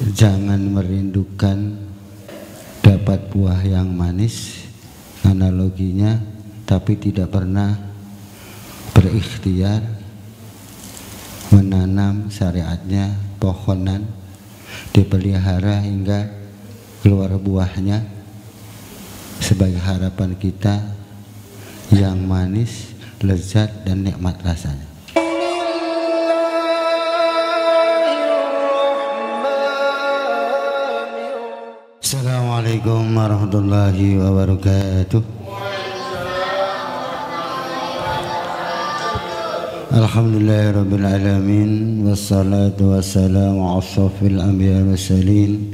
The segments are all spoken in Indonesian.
Jangan merindukan dapat buah yang manis, analoginya, tapi tidak pernah berikhtiar menanam syariatnya, pohonan dipelihara hingga keluar buahnya sebagai harapan kita yang manis, lezat dan nikmat rasanya. Assalamualaikum warahmatullahi wabarakatuh. Alhamdulillahirabbil alamin, wassalatu wassalamu asyrafil anbiya'i mursalin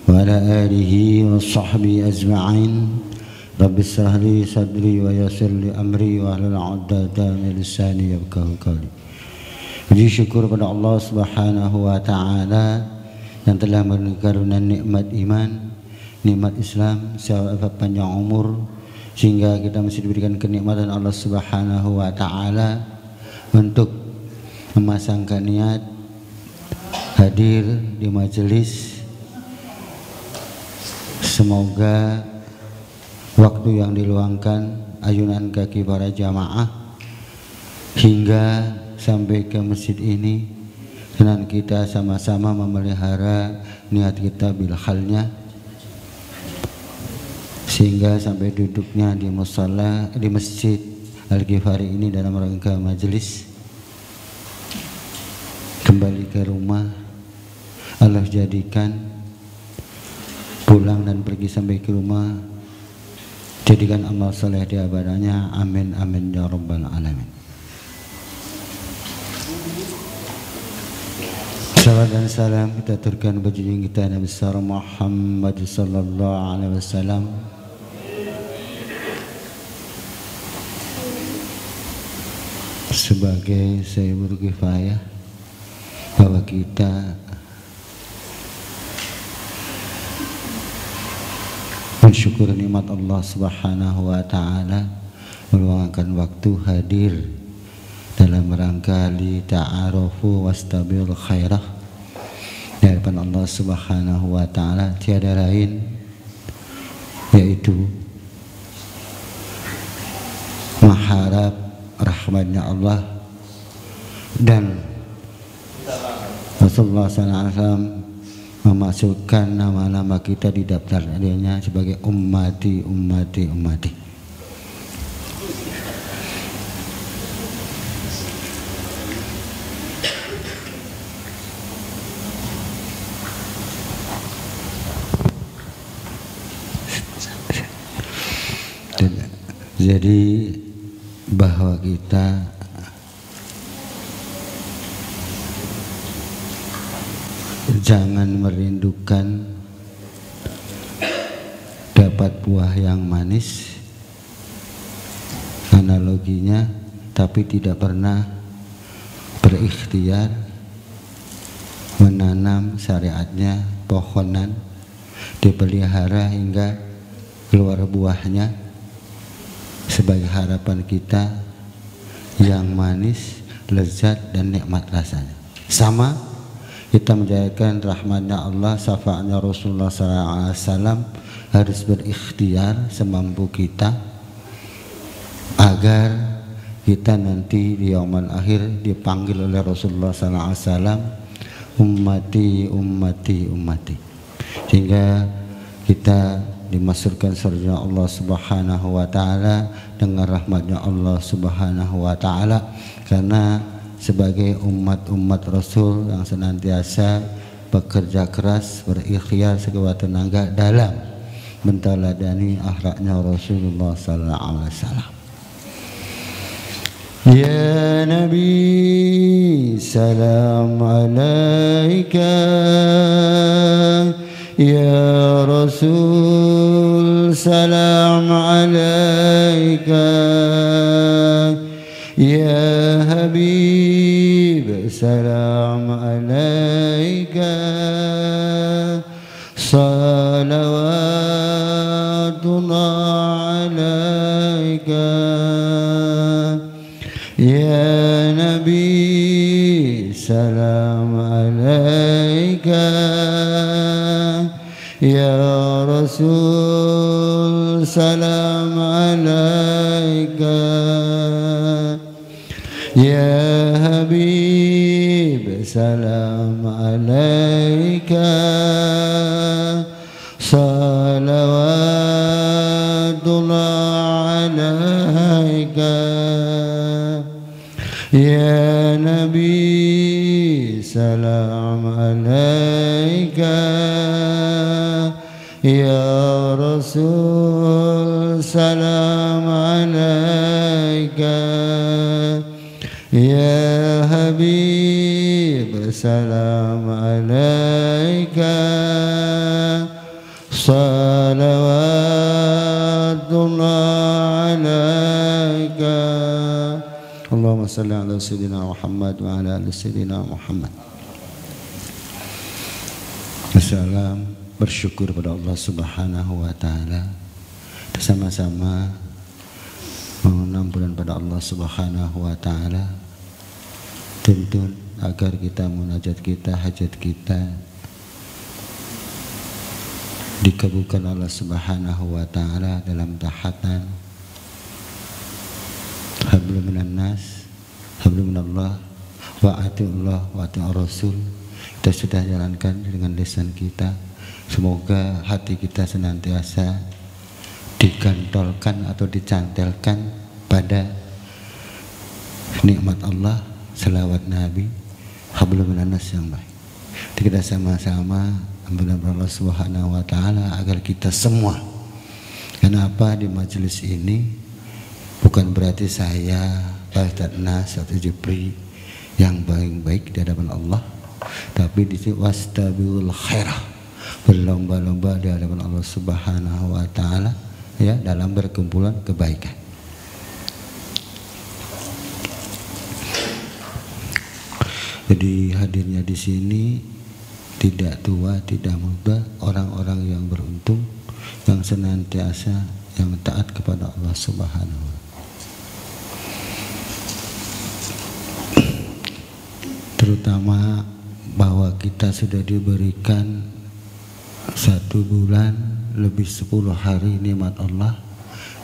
wa ala alihi washabbihi ajma'in. Rabbi shrah li sadri wa yassir li amri wa hlul 'uqdatam min lisani yafqahu qawli. Puji syukur pada Allah Subhanahu wa taala yang telah mengaruniakan nikmat iman, nikmat Islam, sehat panjang umur, sehingga kita masih diberikan kenikmatan Allah Subhanahu wa taala untuk memasangkan niat hadir di majelis. Semoga waktu yang diluangkan, ayunan kaki para jamaah hingga sampai ke masjid ini, dan kita sama-sama memelihara niat kita bil halnya, sehingga sampai duduknya di musalla di masjid Al-Ghifari ini dalam rangka majelis, kembali ke rumah Allah jadikan pulang dan pergi sampai ke rumah, jadikan amal soleh di abadanya. Amin amin ya rabbal alamin. Salawat dan salam kita aturkan bagi junjungan kita Nabi besar Muhammad sallallahu alaihi wasallam, sebagai sayyidul kifayah bahwa kita mensyukur nikmat Allah Subhanahu wa taala, meluangkan waktu hadir dalam rangka li ta'arufu wastabiqul khairah di hadapan Allah Subhanahu wa taala. Tiada lain yaitu mengharap rahmatnya Allah, dan Rasulullah SAW memasukkan nama-nama kita di daftar adanya sebagai ummati ummati ummati. Jadi bahwa kita jangan merindukan dapat buah yang manis, analoginya, tapi tidak pernah berikhtiar menanam syariatnya, pohonan dipelihara hingga keluar buahnya sebagai harapan kita yang manis, lezat dan nikmat rasanya. Sama kita menjalankan rahmatnya Allah, syafaatnya Rasulullah SAW, harus berikhtiar semampu kita agar kita nanti di yaumul akhir dipanggil oleh Rasulullah SAW ummati ummati ummati, sehingga kita dimasukkan surga Allah Subhanahu wa taala dengan rahmatnya Allah Subhanahu wa taala, karena sebagai umat-umat Rasul yang senantiasa bekerja keras, berikhtiar sekuat tenaga dalam menteladani akhlaknya Rasulullah sallallahu alaihi wasallam. Ya Nabi salam alaika, ya Rasul salam alaika, ya Habib salam alaika, salawatullah alaika, ya Nabi salam alaika. Ya Rasul salam alaika, Ya Habib salam alaika, salawatullah alaika, Ya Nabi salam alaika, Ya Rasul salam alaika, Ya Habib salam alaika, salawatullah alaika. Allahumma salli ala sayyidina Muhammad wa ala ali sayyidina Muhammad. Assalam, bersyukur pada Allah Subhanahu wa taala, bersama-sama mohon ampunan pada Allah Subhanahu wa taala, tuntun agar kita munajat kita, hajat kita dikabulkan Allah Subhanahu wa taala dalam tahatan hablum minan nas, hablum minallah, wa atiullah wa atiur rasul. Kita sudah jalankan dengan lisan kita. Semoga hati kita senantiasa digantolkan atau dicantelkan pada nikmat Allah, selawat Nabi, hablum minan nas yang baik. Kita sama-sama ambil Allah Subhanahu wa taala agar kita semua, kenapa di majelis ini bukan berarti saya Pak Ustadz Nas atau Jepri yang baik-baik di hadapan Allah, tapi di sini wastabiqul khairah, berlomba-lomba di hadapan Allah Subhanahu wa taala, ya, dalam berkumpulan kebaikan. Jadi hadirnya di sini tidak tua, tidak muda, orang-orang yang beruntung, yang senantiasa yang taat kepada Allah Subhanahu wa taala. Terutama bahwa kita sudah diberikan 1 bulan lebih 10 hari nikmat Allah.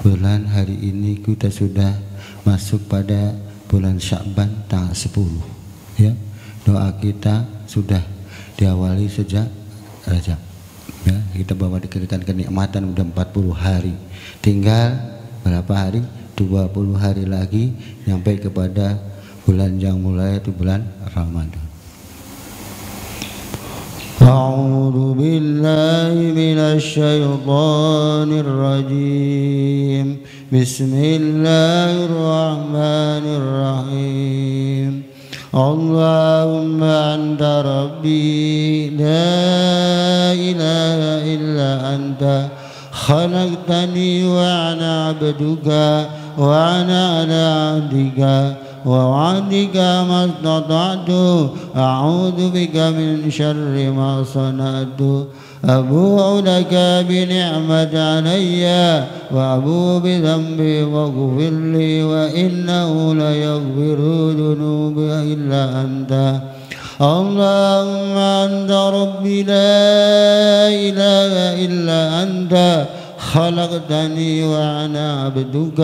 Bulan hari ini kita sudah masuk pada bulan Sya'ban tanggal 10, ya. Doa kita sudah diawali sejak Rajab, ya. Kita bawa diberikan kenikmatan udah 40 hari, tinggal berapa hari? 20 hari lagi sampai kepada bulan yang mulai itu bulan Ramadan. A'udzu billahi minasy syaithanir rajim. Bismillahirrahmanirrahim. Allahumma anta rabbi la ilaha illa anta khalaqtani wa ana 'abduka wa ana 'ala 'ahdika ووعدك ما استطعت أعوذ بك من شر ما صنعت أبوء لك بنعمة علي وأبوء بذنبي واغفر لي وإنه لا يغفر الذنوب إلا أنت اللهم أنت ربي لا إله إلا أنت خلقتني وأنا عبدك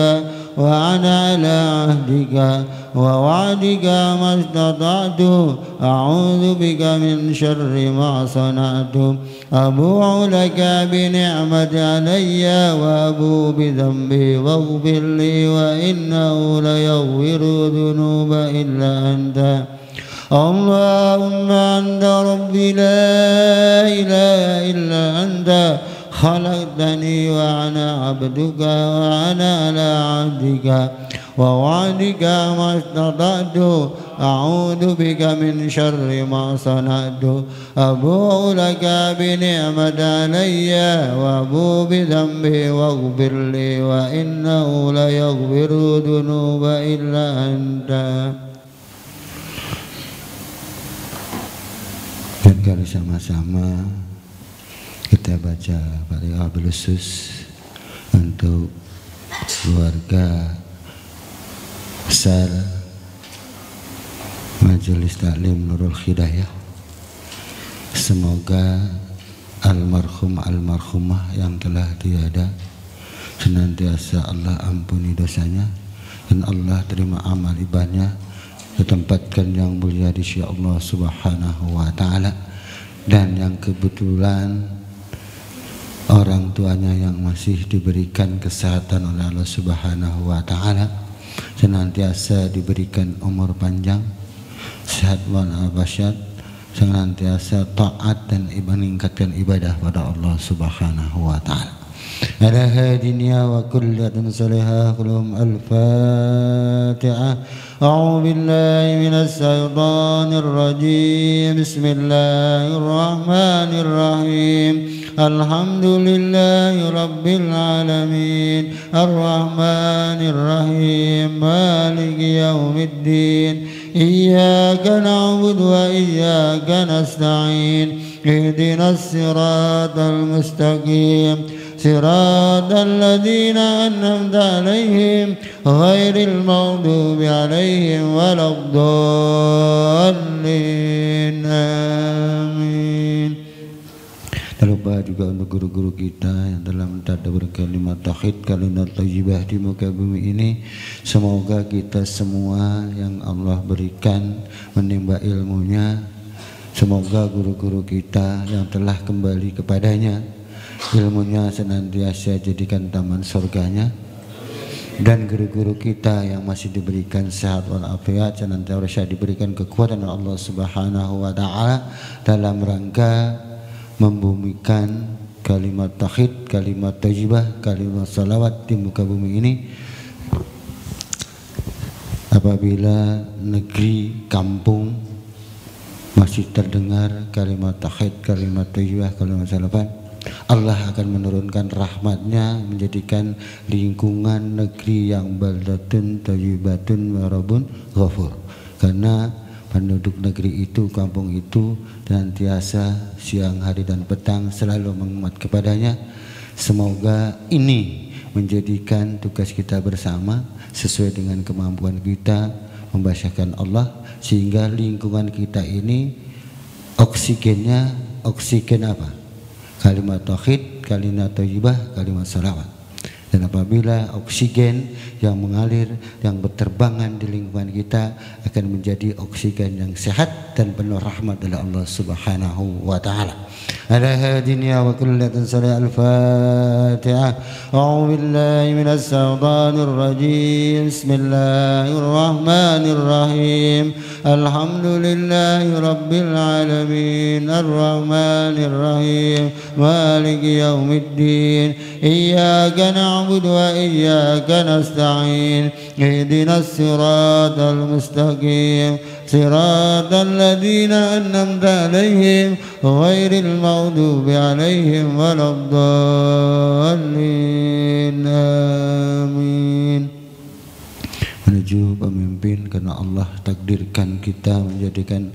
وأنا على عهدك ووعدك ما استطعت أعوذ بك من شر ما صنعت أبوء لك بنعمة علي وأبوء بذنبي واغفر لي وإنه لا يغفر الذنوب إلا أنت اللهم أنت ربي لا إله إلا أنت خلقتني وأنا عبدك وأنا على عهدك ووعدك ما استطعت أعوذ بك من شر ما صنعت أبوء لك بنعمة علي وأبوء بذنبي واغفر لي وإنه لا يغفر الذنوب إلا أنت. Dan sama-sama kita baca Fatihah khusus untuk keluarga besar Majelis Taklim Nurul Hidayah Semoga almarhumah yang telah tiada senantiasa Allah ampuni dosanya dan Allah terima amal ibadahnya, ditempatkan yang mulia di sisi Allah Subhanahu wa taala. Dan yang kebetulan orang tuanya yang masih diberikan kesehatan oleh Allah Subhanahu wa taala, senantiasa diberikan umur panjang, sehat walafiat, senantiasa taat dan meningkatkan ibadah pada Allah Subhanahu wa taala. Ala hadinya wa kullatin salihah qulum al-Fatihah. A'udzu billahi minas syaitonir rajim. Bismillahirrahmanirrahim. Alhamdulillahi rabbil alamin. Ar-rahmanir rahim. Maliki yaumiddin. Iyyaka na'budu wa iyyaka nasta'in. Ihdinas siratal mustaqim. صراط الذين أنعمت عليهم غير المغضوب عليهم ولا الضالين آمين. Tak lupa juga untuk guru-guru kita yang telah mentadabbur kalimat tauhid, kalimat thayyibah di muka bumi ini. Semoga kita semua yang Allah berikan menimba ilmunya, semoga guru-guru kita yang telah kembali kepadanya ilmunya senantiasa jadikan taman surganya, dan guru-guru kita yang masih diberikan sehat walafiat senantiasa diberikan kekuatan oleh Allah Subhanahu wa taala dalam rangka membumikan kalimat tauhid, kalimat thayyibah, kalimat salawat di muka bumi ini. Apabila negeri kampung masih terdengar kalimat tauhid, kalimat thayyibah, kalimat salawat, Allah akan menurunkan rahmatnya, menjadikan lingkungan negeri yang baldatun thayyibatun wa rabbun ghafur. Karena penduduk negeri itu, kampung itu senantiasa siang hari dan petang selalu mengumat kepadanya. Semoga ini menjadikan tugas kita bersama sesuai dengan kemampuan kita membahagiakan Allah, sehingga lingkungan kita ini oksigennya oksigen apa? Kalimat tauhid, kalimat thayyibah, kalimat salawat. Dan apabila oksigen yang mengalir, yang berterbangan di lingkungan kita akan menjadi oksigen yang sehat dan penuh rahmat dari Allah Subhanahu wa taala. Ala hadinya wa kullatin salih al-Fatihah. A'udzu billahi minas syaitonir rajim. Bismillahirrahmanirrahim. Alhamdulillahi rabbil alamin. Ar-rahmanir rahim. Maliki yaumiddin. Iyyaka na'budu wa iyyaka nasta'in. Ihdinas siratal mustaqim. Siratal ladzina an'amta 'alaihim ghairil maghdubi 'alaihim waladdallin. Amin. Menuju pemimpin, karena Allah takdirkan kita menjadikan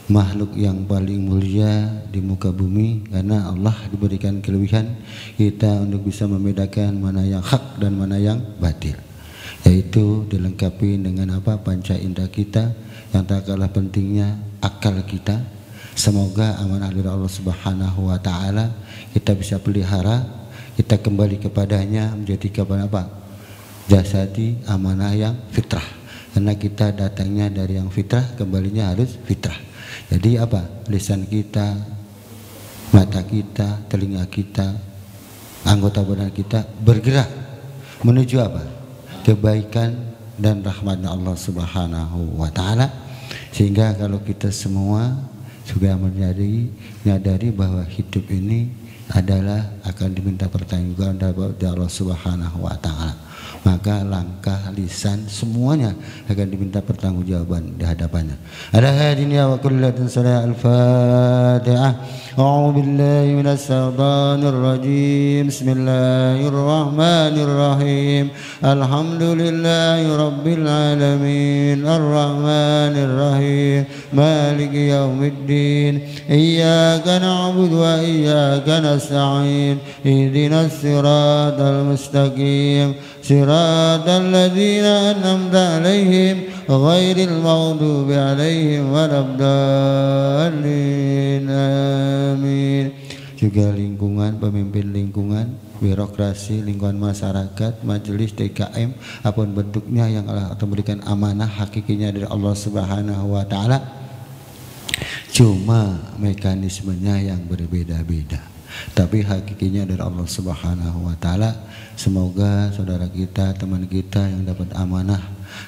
makhluk yang paling mulia di muka bumi, karena Allah diberikan kelebihan kita untuk bisa membedakan mana yang hak dan mana yang batil, yaitu dilengkapi dengan apa? Panca indera kita, yang tak kalah pentingnya akal kita. Semoga amanah dari Allah Subhanahu wa taala kita bisa pelihara, kita kembali kepadanya menjadi kepada apa? Jasadi amanah yang fitrah. Karena kita datangnya dari yang fitrah, kembalinya harus fitrah. Jadi apa? Lisan kita, mata kita, telinga kita, anggota badan kita bergerak menuju apa? Kebaikan dan rahmatnya Allah Subhanahu wa taala. Sehingga kalau kita semua juga menyadari bahwa hidup ini adalah akan diminta pertanggungjawaban dari Allah Subhanahu wa taala, maka langkah, lisan, semuanya akan diminta pertanggungjawaban di hadapannya. Ala hadinya wa kullatin salih al-Fatihah. A'udzu billahi minas syaitonir rajim. Bismillahirrahmanirrahim. Alhamdulillahi rabbil alamin. Ar-rahmanir rahim. Maliki yaumiddin. Iyyaka na'budu wa iyyaka nasta'in. Ihdinas siratal mustaqim. siratal ladzina an'amta 'alaihim ghairil maghdubi 'alaihim waladdallin. Amin. Juga lingkungan, pemimpin lingkungan, birokrasi, lingkungan masyarakat, majelis DKM, apapun bentuknya yang Allah memberikan amanah hakikinya dari Allah Subhanahu wa taala. Cuma mekanismenya yang berbeda-beda, tapi hakikinya dari Allah Subhanahu wa taala. Semoga saudara kita, teman kita yang dapat amanah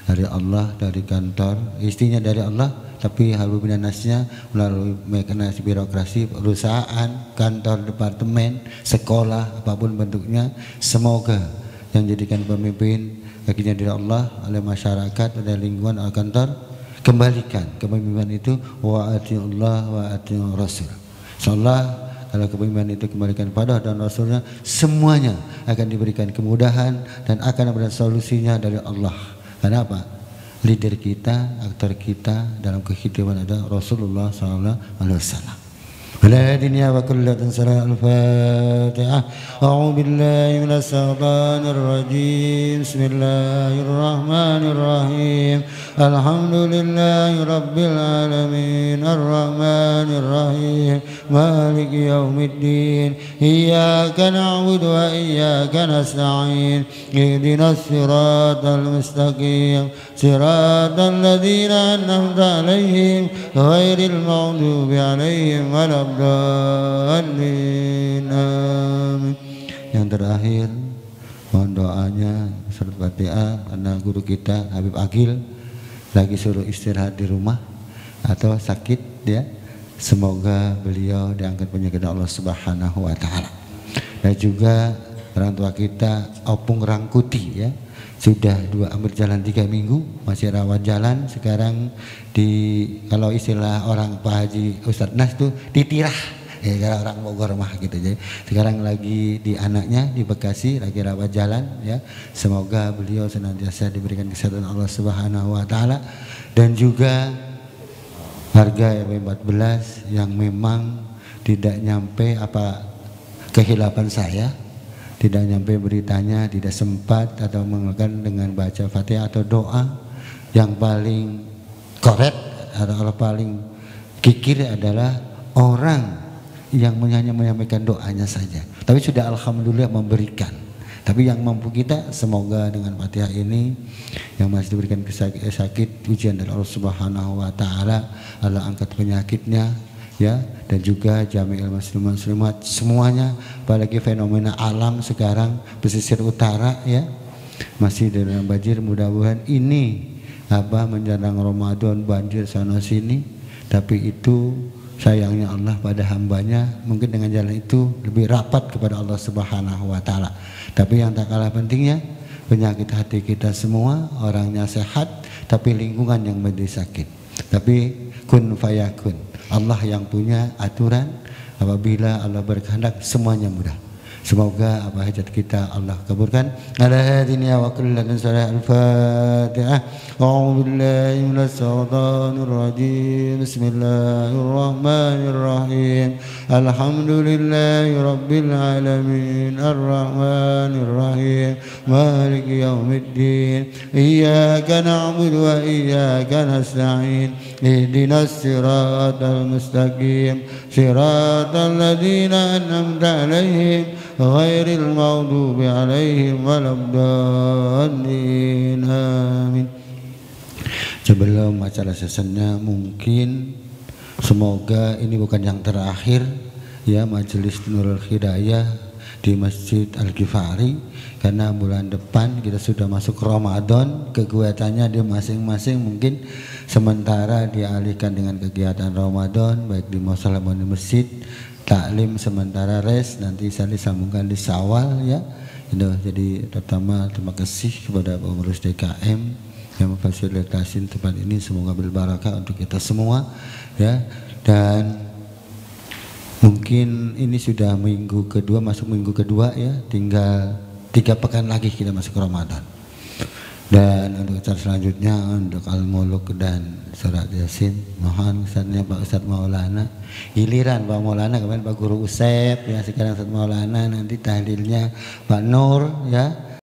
dari Allah, dari kantor, istrinya dari Allah, tapi habibinasnya melalui mekanisme birokrasi, perusahaan, kantor, departemen, sekolah, apapun bentuknya, semoga yang jadikan pemimpin hakikinya dari Allah, oleh masyarakat, oleh lingkungan, oleh kantor, kembalikan kepemimpinan itu wa atiullah wa atiur rasul. Insyaallah kalau kepemimpinan itu kembalikan pada dan Rasulnya, semuanya akan diberikan kemudahan dan akan ada solusinya dari Allah. Karena apa? Leader kita, aktor kita dalam kehidupan ada Rasulullah SAW. ولا دنيا وكل تنسى الفاتحة. أعوذ بالله من الشيطان الرجيم. بسم الله الرحمن الرحيم. الحمد لله رب العالمين الرحمن الرحيم مالك يوم الدين إياك نعبد وإياك نستعين اهدنا الصراط المستقيم صراط الذين أنعمت عليهم غير المغضوب عليهم ولا الضالين. Amin. Yang terakhir mohon doanya surat Fatihah karena guru kita Habib Agil lagi suruh istirahat di rumah atau sakit ya. Semoga beliau diangkat penyakit Allah Subhanahu wa taala. Dan juga orang tua kita Opung Rangkuti ya. Sudah ambil jalan 3 minggu, masih rawat jalan. Sekarang kalau istilah orang Pak Haji Ustadz Nas tuh ditirah ya, kalau orang Bogor mah gitu. Jadi sekarang lagi di anaknya di Bekasi lagi rawat jalan ya. Semoga beliau senantiasa diberikan kesehatan Allah Subhanahu wa taala. Dan juga harga RW 14 yang memang tidak nyampe kehilapan saya, tidak nyampe beritanya, tidak sempat atau mengenalkan dengan baca Fatihah atau doa. Yang paling korek atau paling kikir adalah orang yang hanya menyampaikan doanya saja, tapi sudah alhamdulillah memberikan. Tapi yang mampu kita, semoga dengan Fatihah ini yang masih diberikan sakit ujian dari Allah Subhanahu wa taala, Allah angkat penyakitnya ya, dan juga jami'il muslimin muslimat semuanya, apalagi fenomena alam sekarang pesisir utara ya masih dalam banjir. Mudah-mudahan ini menjelang Ramadan banjir sana sini, tapi itu sayangnya Allah pada hambanya mungkin dengan jalan itu lebih rapat kepada Allah Subhanahu wa taala. Tapi yang tak kalah pentingnya, penyakit hati kita semua, orangnya sehat tapi lingkungan yang menjadi sakit. Tapi kun fayakun, Allah yang punya aturan, apabila Allah berkehendak semuanya mudah. Semoga apa hajat kita Allah kabulkan. Ala hadiniya wa kullatan salah al-Fatihah. A'udzu billahi minash shaitanir rajim. Bismillahirrahmanirrahim. Alhamdulillahi rabbil alamin arrahmanir rahim maliki yaumiddin iyyaka na'budu wa iyyaka nasta'in ihdinas siratal mustaqim siratal ladzina an'amta 'alaihim ghairil maghdubi 'alaihim waladdallin. Amin. Sebelum acara sesennya, mungkin semoga ini bukan yang terakhir ya majelis Nurul Hidayah di Masjid Al-Ghifari, karena bulan depan kita sudah masuk Ramadan. Kegiatannya di masing-masing mungkin sementara dialihkan dengan kegiatan Ramadan, baik di musala maupun di masjid. Taklim sementara rest, nanti saya disambungkan di Syawal ya. Jadi pertama terima kasih kepada pengurus DKM yang memfasilitasi tempat ini, semoga berbarakah untuk kita semua ya. Dan mungkin ini sudah minggu kedua, masuk minggu kedua ya, tinggal 3 pekan lagi kita masuk Ramadan. Dan untuk acara selanjutnya untuk Al-Muluk dan Surat Yasin, mohon Ustadznya Pak Ustadz Maulana, giliran Pak Maulana, kemarin Pak Guru Usep ya, sekarang Ustadz Maulana, nanti tahlilnya Pak Nur ya.